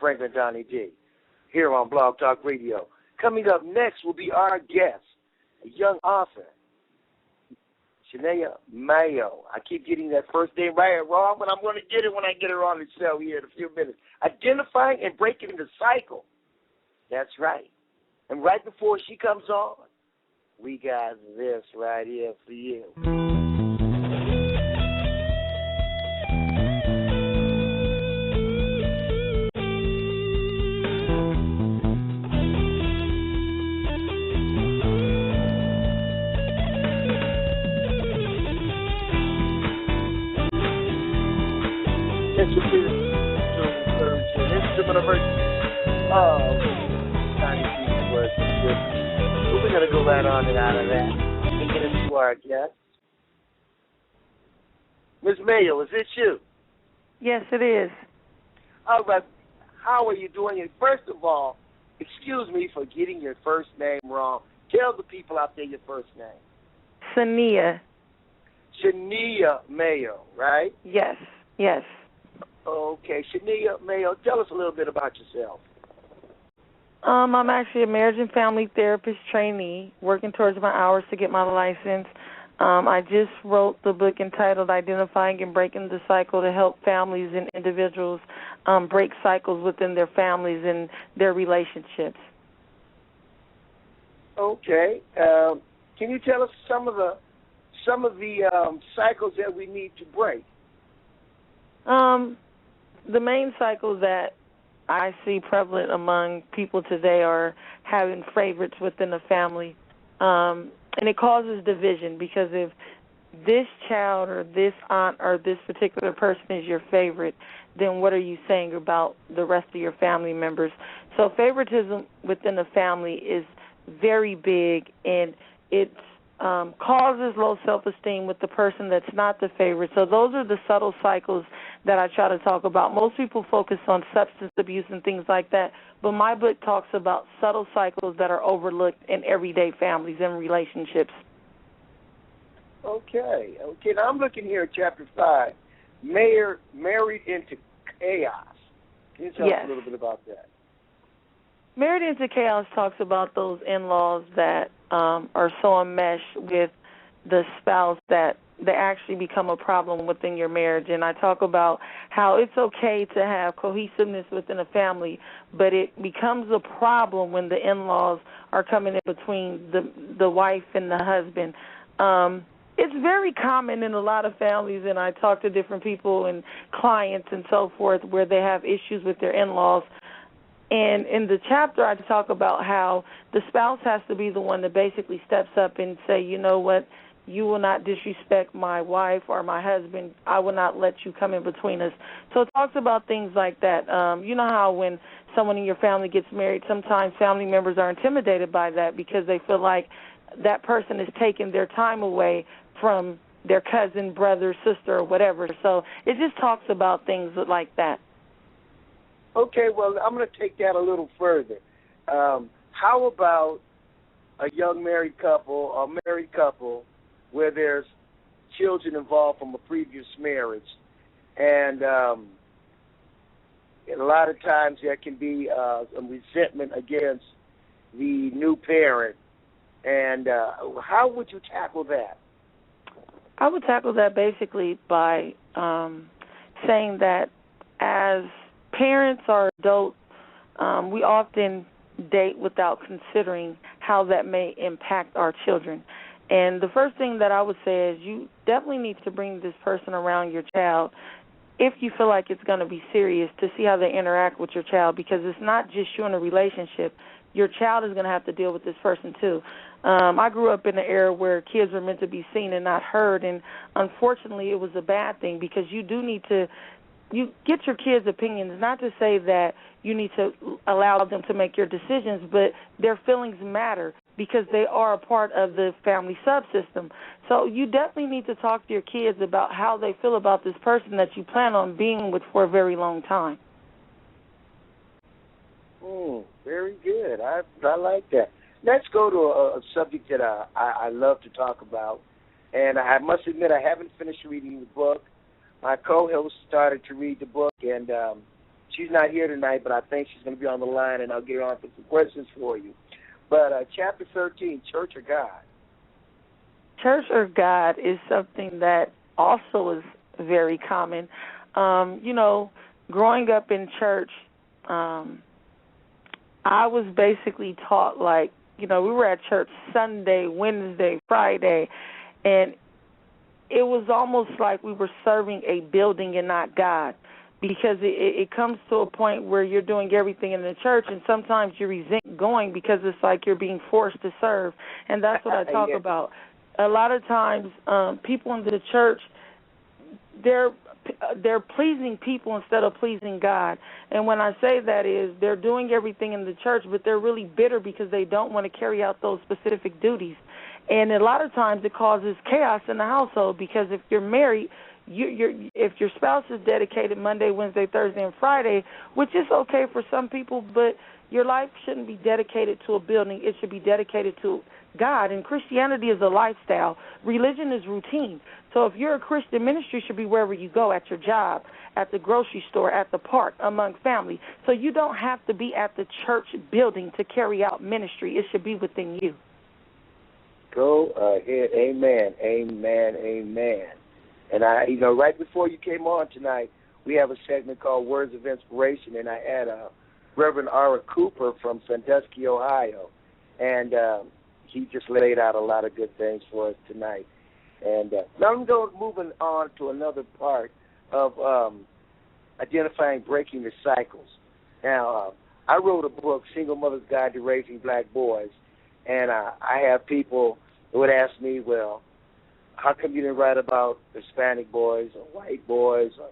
Franklin Donnie D, here on Blog Talk Radio. Coming up next will be our guest, a young author, Saniyyah Mayo. I keep getting that first name right and wrong, but I'm going to get it when I get her on the show here in a few minutes. Identifying and breaking the cycle. That's right. And right before she comes on, we got this right here for you. Instrument of so we're going to go right on and out of that and get into our guest. Ms. Mayo, is it you? Yes, it is. All right. How are you doing? And first of all, excuse me for getting your first name wrong. Tell the people out there your first name. Saniyyah. Saniyyah Mayo, right? Yes, yes. Okay, Saniyyah Mayo, tell us a little bit about yourself. I'm actually a marriage and family therapist trainee, working towards my hours to get my license. I just wrote the book entitled Identifying and Breaking the Cycle to help families and individuals break cycles within their families and their relationships. Okay. Can you tell us some of the cycles that we need to break? The main cycles that I see prevalent among people today are having favorites within the family. And it causes division because if this child or this aunt or this particular person is your favorite, then what are you saying about the rest of your family members? So favoritism within the family is very big, and it causes low self-esteem with the person that's not the favorite. So those are the subtle cycles that I try to talk about. Most people focus on substance abuse and things like that, but my book talks about subtle cycles that are overlooked in everyday families and relationships. Okay. Now I'm looking here at Chapter 5, Married into Chaos. Can you tell us a little bit about that? Married into Chaos talks about those in-laws that are so enmeshed with the spouse that they actually become a problem within your marriage. And I talk about how it's okay to have cohesiveness within a family, but it becomes a problem when the in-laws are coming in between the wife and the husband. It's very common in a lot of families, and I talk to different people and clients and so forth where they have issues with their in-laws. And in the chapter, I talk about how the spouse has to be the one that basically steps up and say, you know what, you will not disrespect my wife or my husband. I will not let you come in between us. So it talks about things like that. You know how when someone in your family gets married, sometimes family members are intimidated by that because they feel like that person is taking their time away from their cousin, brother, sister, or whatever. So it just talks about things like that. Okay, well, I'm going to take that a little further. How about a young married couple or married couple where there's children involved from a previous marriage, and a lot of times there can be some resentment against the new parent, and how would you tackle that? I would tackle that basically by saying that as parents or adults, we often date without considering how that may impact our children. And the first thing that I would say is you definitely need to bring this person around your child if you feel like it's going to be serious to see how they interact with your child, because it's not just you in a relationship. Your child is going to have to deal with this person too. I grew up in an era where kids were meant to be seen and not heard, and unfortunately it was a bad thing because you do need to get your kids' opinions, not to say that you need to allow them to make your decisions, but their feelings matter because they are a part of the family subsystem. So you definitely need to talk to your kids about how they feel about this person that you plan on being with for a very long time. Very good. I like that. Let's go to a subject that I love to talk about, and I must admit I haven't finished reading the book. My co-host started to read the book, and She's not here tonight, but I think she's going to be on the line, and I'll get her on for some questions for you. But chapter 13, Church or God? Church or God is something that also is very common. Growing up in church, I was basically taught, we were at church Sunday, Wednesday, Friday, and it was almost like we were serving a building and not God, because it comes to a point where you're doing everything in the church, and sometimes you resent going because it's like you're being forced to serve, and that's what I talk about. A lot of times people in the church, they're pleasing people instead of pleasing God. And when I say that is they're doing everything in the church, but they're really bitter because they don't want to carry out those specific duties. And a lot of times it causes chaos in the household, because if you're married, if your spouse is dedicated Monday, Wednesday, Thursday, and Friday, which is okay for some people, but your life shouldn't be dedicated to a building. It should be dedicated to God. And Christianity is a lifestyle. Religion is routine. So if you're a Christian, ministry should be wherever you go, at your job, at the grocery store, at the park, among family. So you don't have to be at the church building to carry out ministry. It should be within you. Go ahead. Amen. Amen. Amen. And right before you came on tonight, we have a segment called Words of Inspiration, and I had Reverend Ara Cooper from Sandusky, Ohio, and he just laid out a lot of good things for us tonight. And now I'm moving on to another part of identifying breaking the cycles. Now, I wrote a book, Single Mother's Guide to Raising Black Boys, and I have people who would ask me, well, how come you didn't write about Hispanic boys or white boys or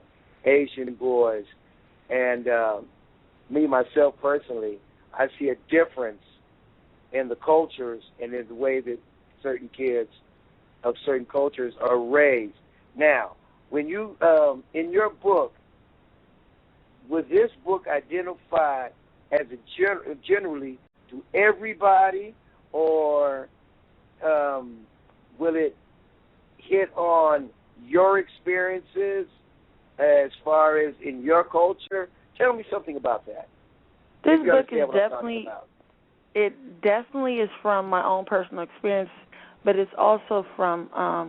Asian boys? And me, myself, personally, I see a difference in the cultures and in the way that certain kids of certain cultures are raised. Now, when you, in your book, was this book identified as generally to everybody, or will it hit on your experiences as far as in your culture? Tell me something about that. This book is definitely is from my own personal experience, but it's also from,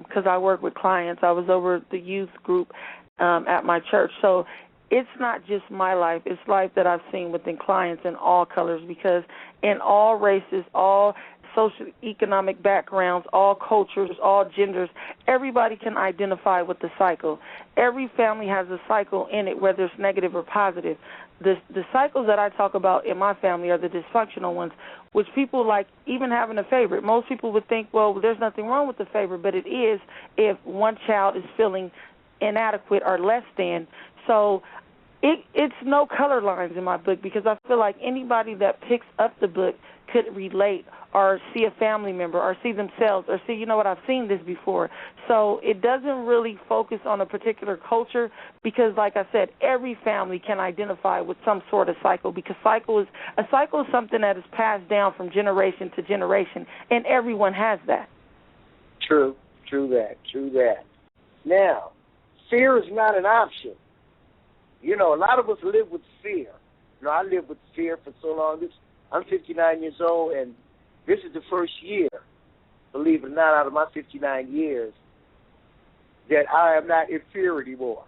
because I work with clients. I was over the youth group at my church. So it's not just my life. It's life that I've seen within clients in all colors, because in all races, all socioeconomic backgrounds, all cultures, all genders, everybody can identify with the cycle. Every family has a cycle in it, whether it's negative or positive. The cycles that I talk about in my family are the dysfunctional ones, which people like even having a favorite. Most people would think, well, there's nothing wrong with the favorite, but it is if one child is feeling inadequate or less than. So it's no color lines in my book, because I feel like anybody that picks up the book could relate or see a family member or see themselves or see, I've seen this before. So it doesn't really focus on a particular culture, because, like I said, every family can identify with some sort of cycle, because a cycle is something that is passed down from generation to generation, and everyone has that. True that. Now, fear is not an option. A lot of us live with fear. I lived with fear for so long. I'm 59 years old, and this is the first year, believe it or not, out of my 59 years, that I am not in fear anymore.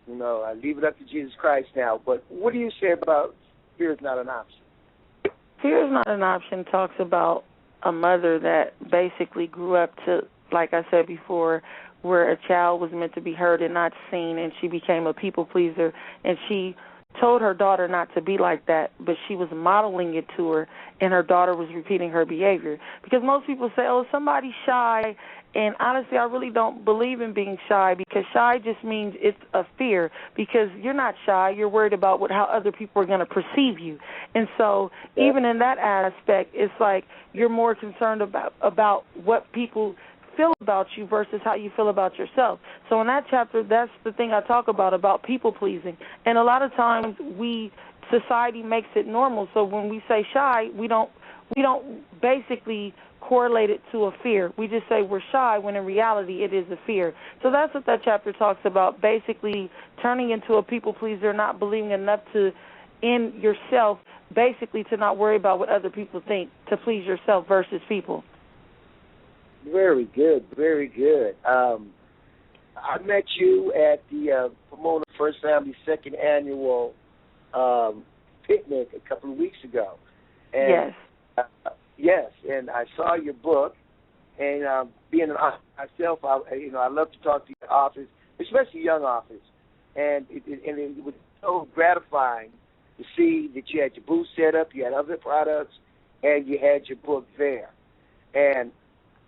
I leave it up to Jesus Christ now. But what do you say about fear is not an option? Fear is not an option talks about a mother that basically grew up to, like I said before, where a child was meant to be heard and not seen, and she became a people pleaser, and she told her daughter not to be like that, but she was modeling it to her, and her daughter was repeating her behavior. Because most people say, oh, somebody's shy, and honestly, I really don't believe in being shy, because shy just means it's a fear, because you're not shy, you're worried about how other people are going to perceive you. And so even in that aspect, it's like you're more concerned about what people feel about you versus how you feel about yourself. So in that chapter, that's the thing I talk about people pleasing. And a lot of times society makes it normal. So when we say shy, we don't basically correlate it to a fear. We just say we're shy when in reality it is a fear. So that's what that chapter talks about, basically turning into a people pleaser, not believing enough to in yourself, basically to not worry about what other people think, to please yourself versus people. Very good, very good. I met you at the Pomona First Family second annual picnic a couple of weeks ago. And, Yes. Yes, and I saw your book, and being an author myself, I love to talk to your authors, especially young authors, and it was so gratifying to see that you had your booth set up, you had other products, and you had your book there. And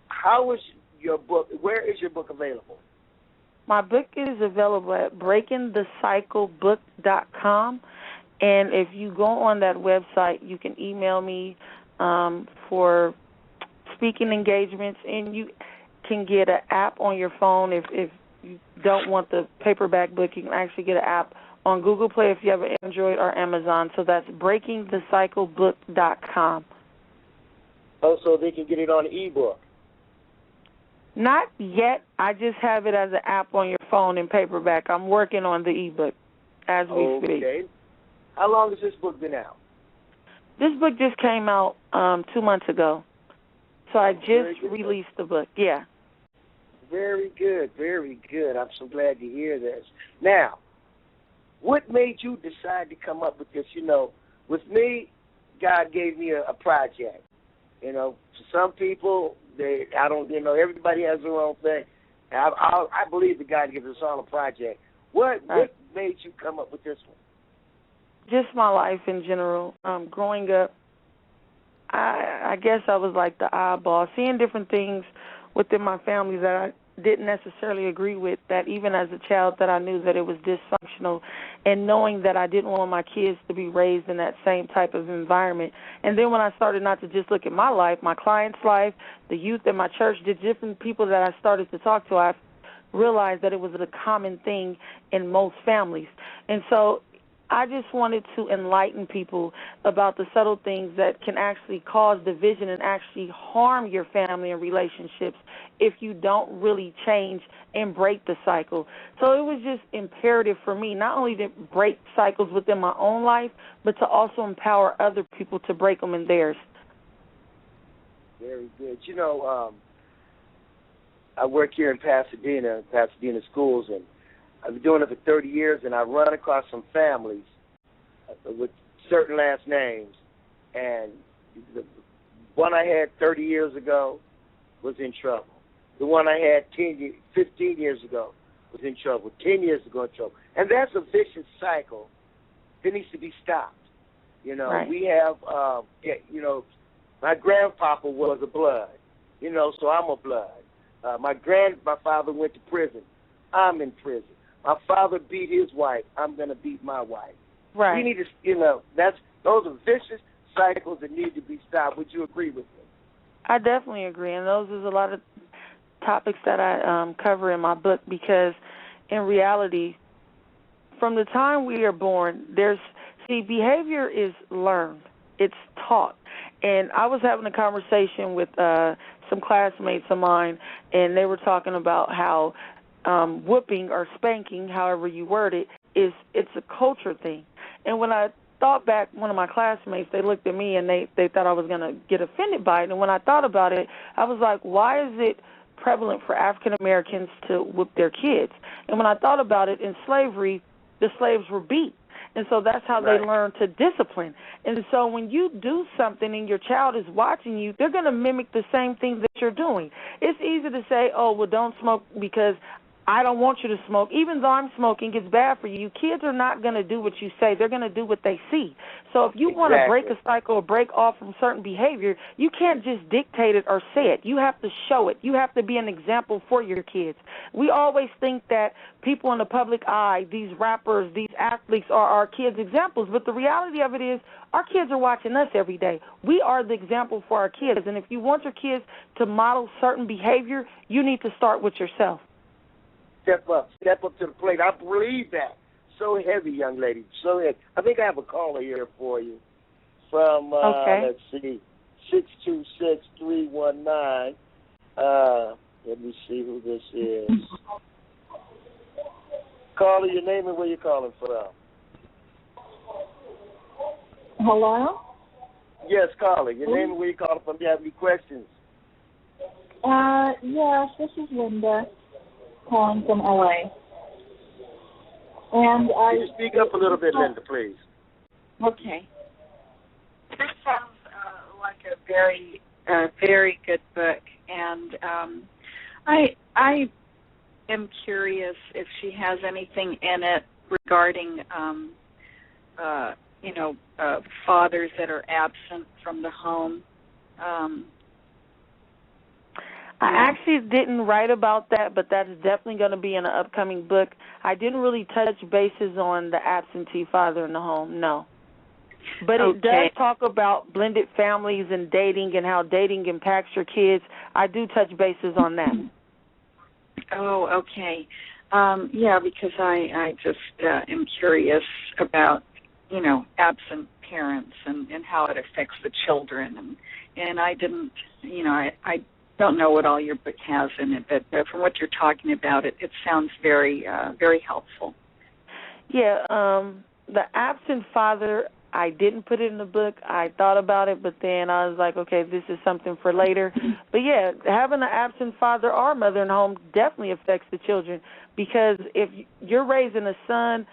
how is your book? Where is your book available? My book is available at breakingthecyclebook.com, and if you go on that website, you can email me for speaking engagements, and you can get an app on your phone. If you don't want the paperback book, you can actually get an app on Google Play if you have an Android or Amazon. So that's breakingthecyclebook.com. Oh, so they can get it on ebook. Not yet. I just have it as an app on your phone in paperback. I'm working on the ebook as we speak. Okay. How long has this book been out? This book just came out 2 months ago. So I just released the book. Yeah. Very good, very good. I'm so glad to hear this. Now, what made you decide to come up with this? You know, with me, God gave me a project. You know, for some people, everybody has their own thing. I believe that God gives us all a project. What made you come up with this one? Just my life in general. Growing up, I guess I was like the oddball, seeing different things within my family that I didn't necessarily agree with, that even as a child that I knew that it was dysfunctional, and knowing that I didn't want my kids to be raised in that same type of environment. And then when I started not to just look at my life, my client's life, the youth in my church, the different people that I started to talk to, I realized that it was a common thing in most families. And so I just wanted to enlighten people about the subtle things that can actually cause division and actually harm your family and relationships if you don't really change and break the cycle. So it was just imperative for me not only to break cycles within my own life, but to also empower other people to break them in theirs. Very good. You know, I work here in Pasadena schools, and I've been doing it for 30 years, and I run across some families with certain last names. And the one I had 30 years ago was in trouble. The one I had 15 years ago was in trouble. 10 years ago in trouble. And that's a vicious cycle that needs to be stopped. You know, right. We have, my grandpapa was a blood, so I'm a blood. My father went to prison. I'm in prison. My father beat his wife. I'm going to beat my wife. Right. We need to, those are vicious cycles that need to be stopped. Would you agree with me? I definitely agree, and those is a lot of topics that I cover in my book, because in reality, from the time we are born, behavior is learned. It's taught. And I was having a conversation with some classmates of mine, and they were talking about how whooping or spanking, however you word it, it's a culture thing. And when I thought back, one of my classmates, they looked at me and they thought I was going to get offended by it. And when I thought about it, I was like, why is it prevalent for African Americans to whip their kids? And when I thought about it, in slavery, the slaves were beat. And so that's how they learn to discipline. And so when you do something and your child is watching you, they're going to mimic the same things that you're doing. It's easy to say, oh, well, don't smoke because I don't want you to smoke. Even though I'm smoking, it's bad for you. Kids are not going to do what you say. They're going to do what they see. So if you want to break a cycle or break off from certain behavior, you can't just dictate it or say it. You have to show it. You have to be an example for your kids. We always think that people in the public eye, these rappers, these athletes are our kids' examples, but the reality of it is our kids are watching us every day. We are the example for our kids, and if you want your kids to model certain behavior, you need to start with yourself. Step up to the plate. I believe that. So heavy, young lady, so heavy. I think I have a caller here for you from, let's see, 626-319. Let me see who this is. Caller, your name and where you're calling from. Hello? Yes, caller. Your name and where you calling from. Do you have any questions? Yes, this is Linda calling from LA. And Can you speak up a little bit, Linda, please? Okay. This sounds like a very, very good book, and I am curious if she has anything in it regarding, fathers that are absent from the home. I actually didn't write about that, but that's definitely going to be in an upcoming book. I didn't really touch bases on the absentee father in the home, no. But it does talk about blended families and dating and how dating impacts your kids. I do touch bases on that. Oh, okay. Because I just am curious about, absent parents and how it affects the children. And I didn't, I don't know what all your book has in it, but from what you're talking about, it sounds very, very helpful. Yeah, the absent father, I didn't put it in the book. I thought about it, but then I was like, okay, this is something for later. But, yeah, having an absent father or mother in the home definitely affects the children, because if you're raising a son,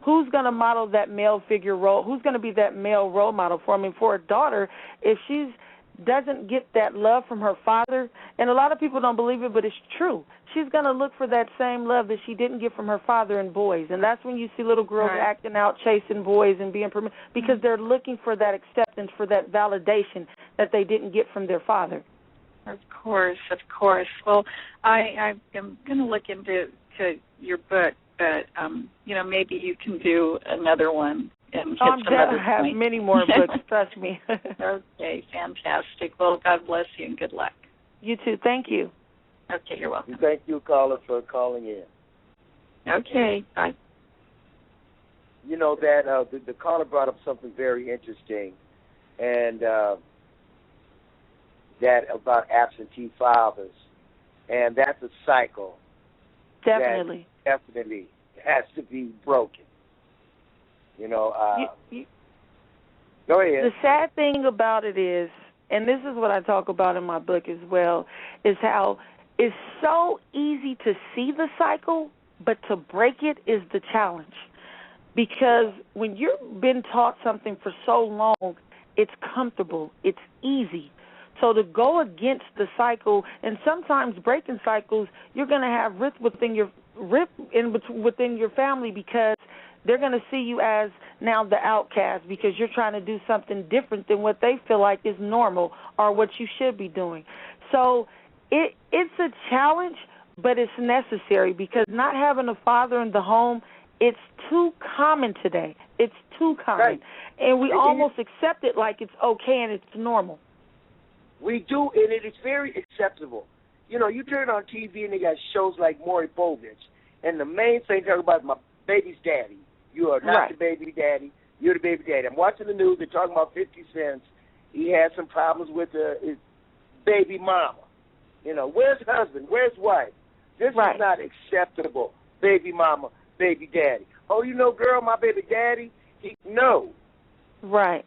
who's going to model that male figure role? Who's going to be that male role model for him? And for a daughter, if she's doesn't get that love from her father, and a lot of people don't believe it, but it's true. She's going to look for that same love that she didn't get from her father in boys, and that's when you see little girls acting out, chasing boys and being because they're looking for that acceptance, for that validation that they didn't get from their father. Of course. Well, I am going to look into your book, but maybe you can do another one. And I have many more books, trust me. Okay, fantastic. Well, God bless you and good luck. You too. Thank you. Okay, you're welcome. Thank you, caller, for calling in. Okay, bye. That the caller brought up something very interesting, and that about absentee fathers, and that's a cycle. Definitely. That definitely has to be broken. Go ahead. The sad thing about it is, and this is what I talk about in my book as well, is how it's so easy to see the cycle, but to break it is the challenge. Because when you've been taught something for so long, it's comfortable, it's easy. So to go against the cycle, and sometimes breaking cycles, you're going to have rift within your family, because they're going to see you as now the outcast, because you're trying to do something different than what they feel like is normal or what you should be doing. So it's a challenge, but it's necessary, because not having a father in the home, it's too common today. It's too common. Right. And we almost accept it like it's okay and it's normal. We do, and it is very acceptable. You turn on TV and they got shows like Maury Povich, and the main thing talking about my baby's daddy. You are not the baby daddy. You're the baby daddy. I'm watching the news. They're talking about 50 Cent. He had some problems with his baby mama. Where's husband? Where's wife? This is not acceptable. Baby mama, baby daddy. Oh, girl, my baby daddy? No. Right.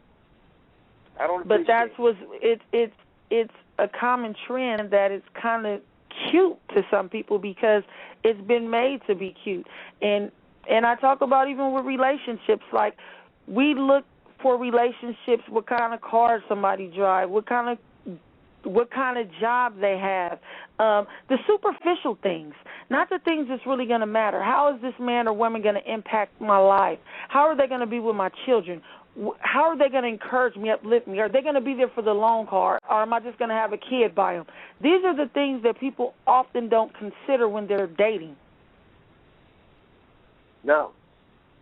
I don't. But that's what's it's a common trend that it's kind of cute to some people, because it's been made to be cute. And I talk about even with relationships, like we look for relationships, what kind of car somebody drives, what kind of job they have, the superficial things, not the things that's really going to matter. How is this man or woman going to impact my life? How are they going to be with my children? How are they going to encourage me, uplift me? Are they going to be there for the long haul, or am I just going to have a kid by them? These are the things that people often don't consider when they're dating. No.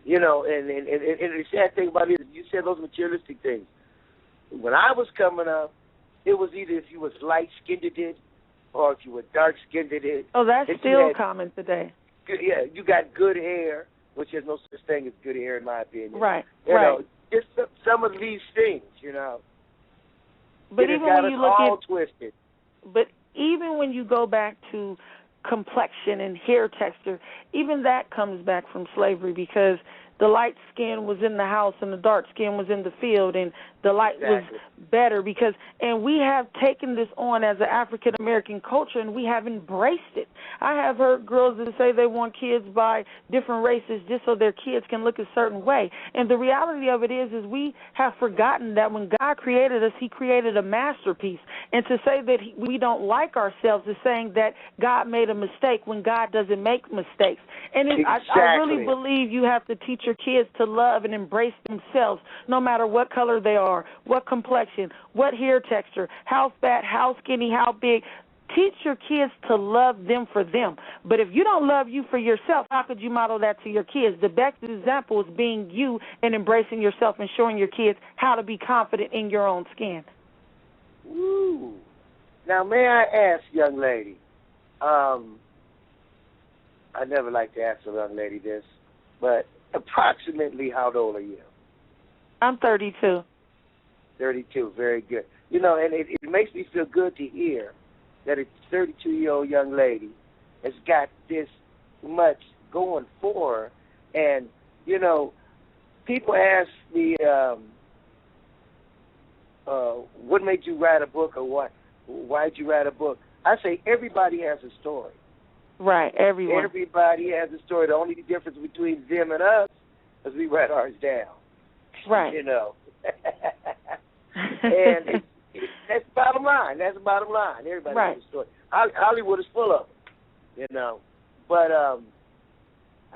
And the sad thing about it is you said those materialistic things. When I was coming up, it was either if you was light-skinned or if you were dark-skinned. Oh, that's still common today. Yeah, you got good hair, which there's no such thing as good hair in my opinion. Right, you know, just some of these things, But even when you look all twisted. But even when you go back to complexion and hair texture, even that comes back from slavery, because the light skin was in the house and the dark skin was in the field, and the light was better and we have taken this on as an African American culture, and we have embraced it. I have heard girls that say they want kids by different races just so their kids can look a certain way. And the reality of it is we have forgotten that when God created us, He created a masterpiece. And to say that we don't like ourselves is saying that God made a mistake when God doesn't make mistakes. And I really believe you have to teach your kids to love and embrace themselves, no matter what color they are, what complexion, what hair texture, how fat, how skinny, how big. Teach your kids to love them for them. But if you don't love you for yourself, how could you model that to your kids? The best example is being you and embracing yourself and showing your kids how to be confident in your own skin. Woo. Now, may I ask, young lady, I never like to ask a young lady this, but approximately how old are you? I'm 32. 32, very good. You know, and it makes me feel good to hear that a 32-year-old young lady has got this much going for her. And, you know, people ask me, what made you write a book, or why did you write a book? I say everybody has a story. Right, everyone. Everybody has a story. The only difference between them and us is we write ours down. Right. You know. And that's the bottom line. That's the bottom line. Everybody has a story. Hollywood is full of them, you know. But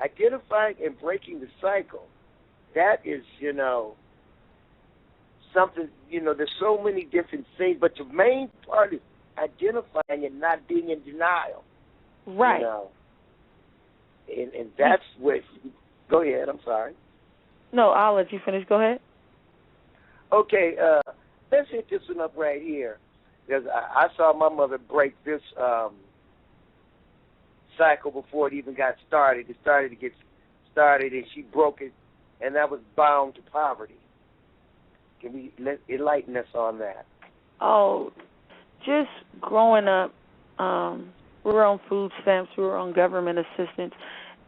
identifying and breaking the cycle, that is, you know, something, you know, there's so many different things, but the main part is identifying and not being in denial. Right. You know? And that's what, go ahead, I'm sorry. No, I'll let you finish. Go ahead. Okay, let's hit this one up right here, because I saw my mother break this cycle before it even got started. It started to get started, and she broke it, and that was bound to poverty. Can we enlighten us on that? Oh, just growing up, we were on food stamps, we were on government assistance,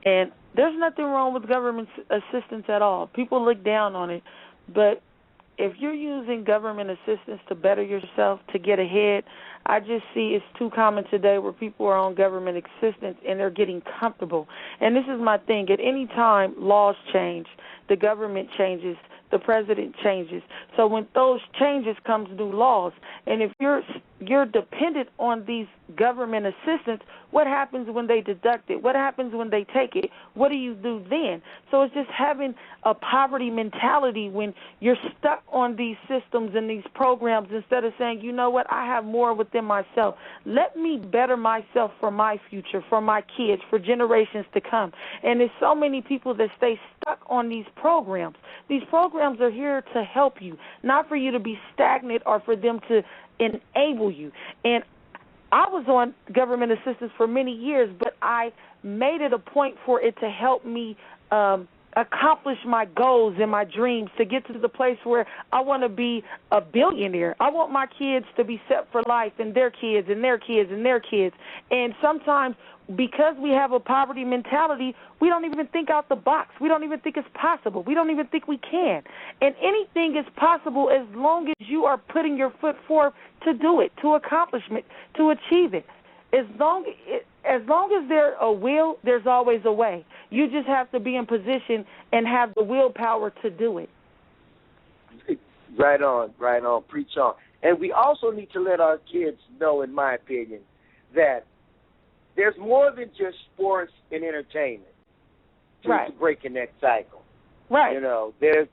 and there's nothing wrong with government assistance at all. People look down on it, but if you're using government assistance to better yourself, to get ahead, I just see it's too common today where people are on government assistance and they're getting comfortable. And this is my thing. At any time, laws change, the government changes, the president changes. So when those changes comes new laws, and if you're dependent on these government assistance, what happens when they deduct it? What happens when they take it? What do you do then? So it's just having a poverty mentality when you're stuck on these systems and these programs instead of saying, you know what, I have more within myself. Let me better myself for my future, for my kids, for generations to come. And there's so many people that stay stuck on these programs. These programs are here to help you, not for you to be stagnant or for them to enable you. And I was on government assistance for many years, but I made it a point for it to help me accomplish my goals and my dreams, to get to the place where I want to be a billionaire. I want my kids to be set for life, and their kids and their kids and their kids. And sometimes because we have a poverty mentality, we don't even think out the box. We don't even think it's possible. We don't even think we can. And anything is possible as long as you are putting your foot forward to do it, to accomplish it, to achieve it. As long as there's a will, there's always a way. You just have to be in position and have the willpower to do it. Right on, preach on. And we also need to let our kids know, in my opinion, that there's more than just sports and entertainment to breaking that cycle. Right. You know, there's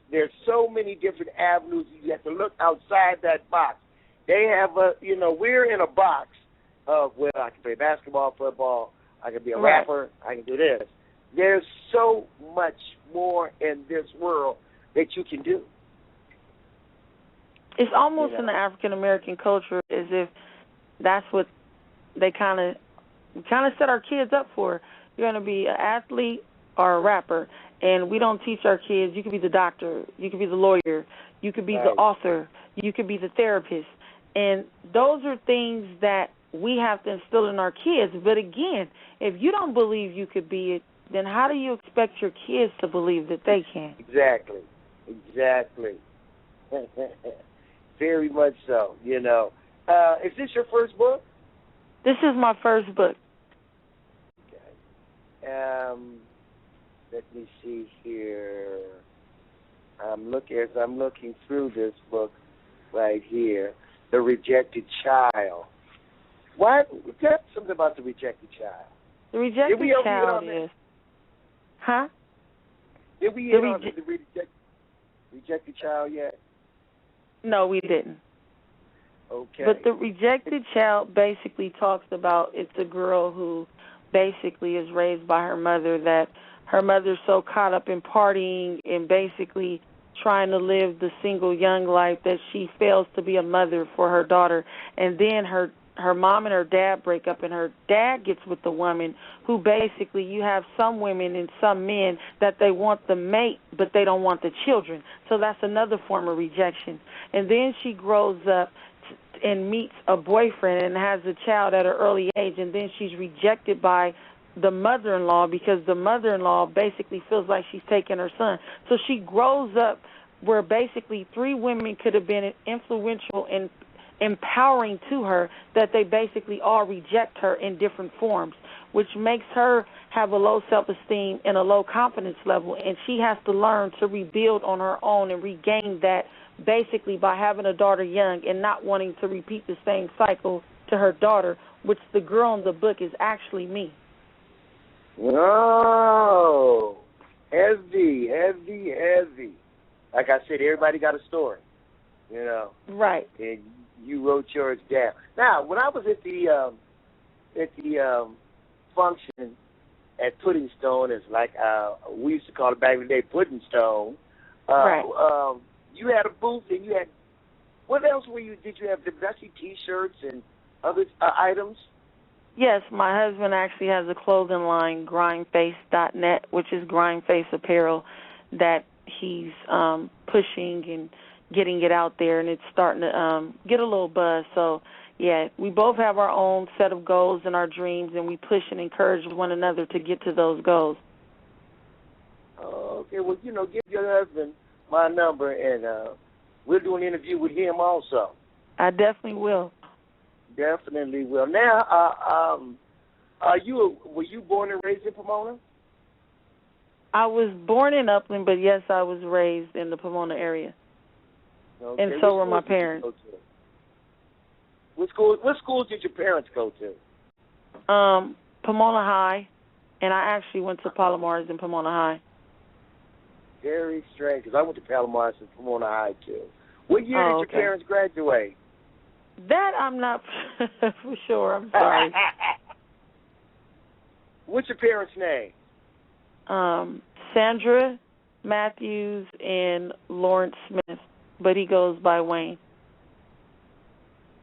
so many different avenues. You have to look outside that box. They have we're in a box of, well, I can play basketball, football, I can be a rapper, I can do this. There's so much more in this world that you can do. It's almost in the African American culture as if that's what they kind of set our kids up for. You're going to be an athlete or a rapper, and we don't teach our kids, you could be the doctor, you could be the lawyer, you could be the author, you could be the therapist. And those are things that we have to instill in our kids. But again, if you don't believe you could be it, then how do you expect your kids to believe that they can? Exactly. Very much so, you know. Is this your first book? This is my first book. Okay. Let me see here. As I'm looking through this book right here, The Rejected Child. What? Tell me something about The Rejected Child. The Rejected Child is... Huh? Did we hit on the Rejected Child yet? No, we didn't. Okay. But The Rejected Child basically talks about it's a girl who basically is raised by her mother, that her mother's so caught up in partying and basically trying to live the single young life that she fails to be a mother for her daughter. And then her mom and her dad break up, and her dad gets with the woman who basically, you have some women and some men that they want the mate, but they don't want the children. So that's another form of rejection. And then she grows up and meets a boyfriend and has a child at an early age, and then she's rejected by the mother-in-law because the mother-in-law basically feels like she's taking her son. So she grows up where basically three women could have been influential and empowering to her, that they basically all reject her in different forms, which makes her have a low self-esteem and a low confidence level, and she has to learn to rebuild on her own and regain that basically by having a daughter young and not wanting to repeat the same cycle to her daughter, which the girl in the book is actually me. Oh, heavy. Like I said, everybody got a story, you know. Right. And you wrote yours down. Now, when I was at the function at Pudding Stone, it's like we used to call it back in the day, Pudding Stone. Right. You had a booth, and you had, what else did you have? Did I see T-shirts and other items? Yes, my husband actually has a clothing line, grindface.net, which is grindface apparel that he's pushing and getting it out there, and it's starting to get a little buzz. So, yeah, we both have our own set of goals and our dreams, and we push and encourage one another to get to those goals. Okay, well, you know, give your husband my number, and we'll do an interview with him also. I definitely will. Definitely will. Now, were you born and raised in Pomona? I was born in Upland, but yes, I was raised in the Pomona area. Okay. And so were my parents. What schools did your parents go to? Pomona High, and I actually went to Palomar's in Pomona High. Very strange, because I went to Palomar's in Pomona High, too. What year did your parents graduate? That I'm not for sure. I'm sorry. What's your parents' name? Sandra Matthews and Lawrence Smith, but he goes by Wayne.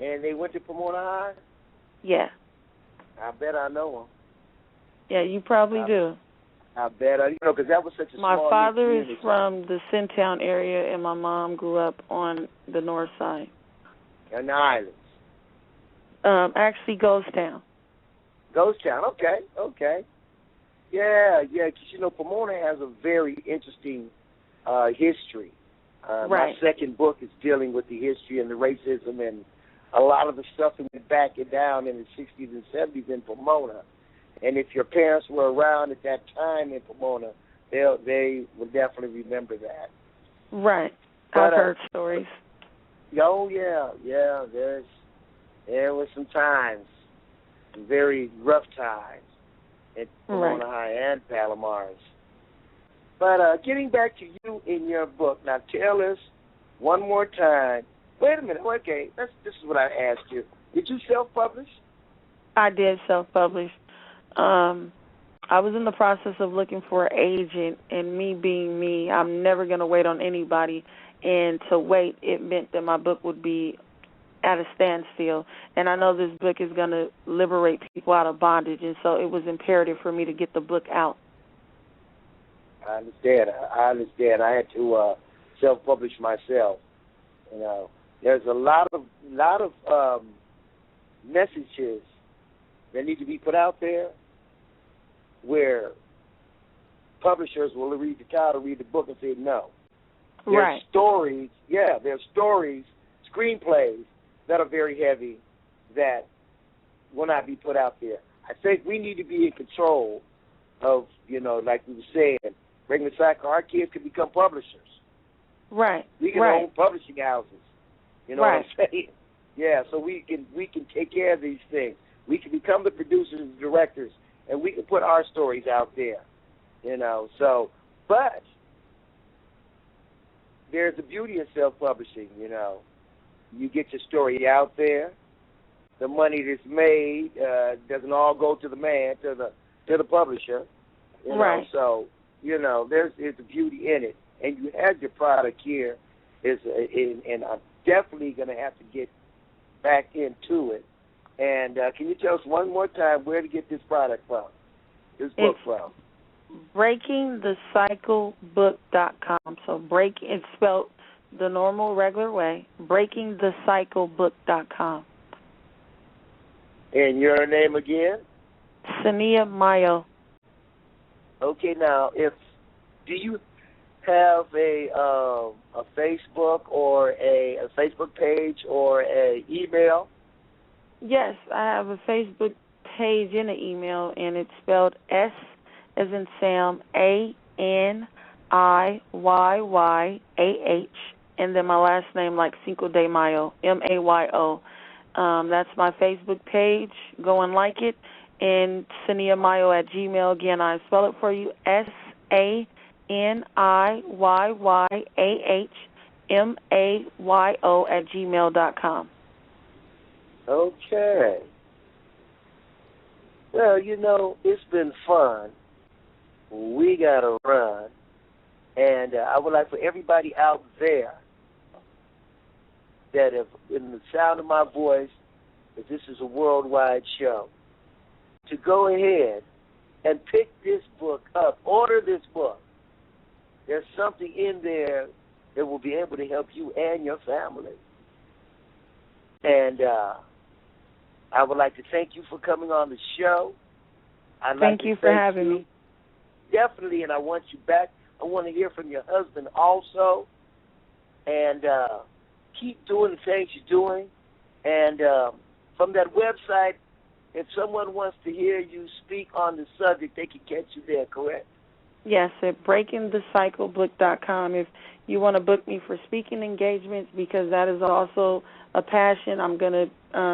And they went to Pomona High? Yeah. I bet I know them. Yeah, you probably do. I bet because that was such a small My father is community. from the Centown area, and my mom grew up on the north side. In the islands? Actually, Ghost Town. Ghost Town, okay. Yeah, because, Pomona has a very interesting history. Right. My second book is dealing with the history and the racism and a lot of the stuff that went back and down in the 60s and 70s in Pomona. And if your parents were around at that time in Pomona, they will definitely remember that. Right. I've heard stories. Oh, yeah. There were some times, some very rough times at Pomona High and Palomar's. But getting back to you in your book, now tell us one more time. Wait a minute. Okay, this is what I asked you. Did you self-publish? I did self-publish. I was in the process of looking for an agent, and me being me, I'm never going to wait on anybody. And to wait, it meant that my book would be at a standstill. And I know this book is going to liberate people out of bondage, and so it was imperative for me to get the book out. I understand. I had to self-publish myself. There's a lot of messages that need to be put out there where publishers will read the title, read the book, and say no. There's Right. stories, there's stories, screenplays that are very heavy that will not be put out there. I think we need to be in control of, like we were saying, bring the cycle. Our kids can become publishers. Right. We can right. own publishing houses. You know right. what I'm saying? Yeah, so we can take care of these things. We can become the producers and directors, and we can put our stories out there. So, but there's the beauty of self-publishing, You get your story out there. The money that's made doesn't all go to the man, to the publisher. Right. So, there's the beauty in it. And you have your product here, and I'm definitely going to have to get back into it. And can you tell us one more time where to get this product from, this book from? BreakingTheCycleBook.com. So it's spelled the normal, regular way, BreakingTheCycleBook.com. And your name again? Saniyyah Mayo. Okay, now, do you have a Facebook or a Facebook page or a email? Yes, I have a Facebook page and an email, and it's spelled S as in Sam, ANIYYAH, and then my last name like Cinco de Mayo, MAYO. That's my Facebook page. Go and like it. And SaniyyahMayo@gmail. Again, I spell it for you, SANIYYAHMAYO@gmail.com. Okay. Well, it's been fun. We got to run. And I would like for everybody out there that if in the sound of my voice, that this is a worldwide show, to go ahead and pick this book up. Order this book. There's something in there that will be able to help you and your family. And I would like to thank you for coming on the show. Thank you for having me. Definitely, and I want you back. I want to hear from your husband also. And keep doing the things you're doing. And from that website, if someone wants to hear you speak on the subject, they can catch you there, correct? Yes, at BreakingTheCycleBook.com. If you want to book me for speaking engagements, because that is also a passion, I'm going to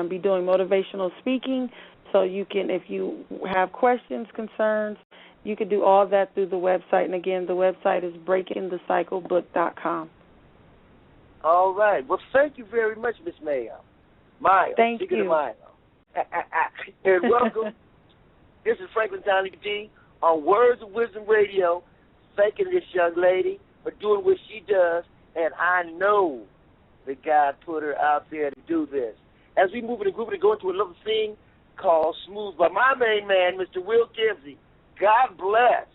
be doing motivational speaking. So you can, if you have questions, concerns, you can do all that through the website. And again, the website is BreakingTheCycleBook.com. All right. Well, thank you very much, Miss Mayo. Thank you. Mayo. And welcome. This is Franklin Donnyd on Words of Wisdom Radio, thanking this young lady for doing what she does, and I know that God put her out there to do this. As we move in the group to go into a little thing called Smooth by my main man, Mr. Will Kimsey. God bless.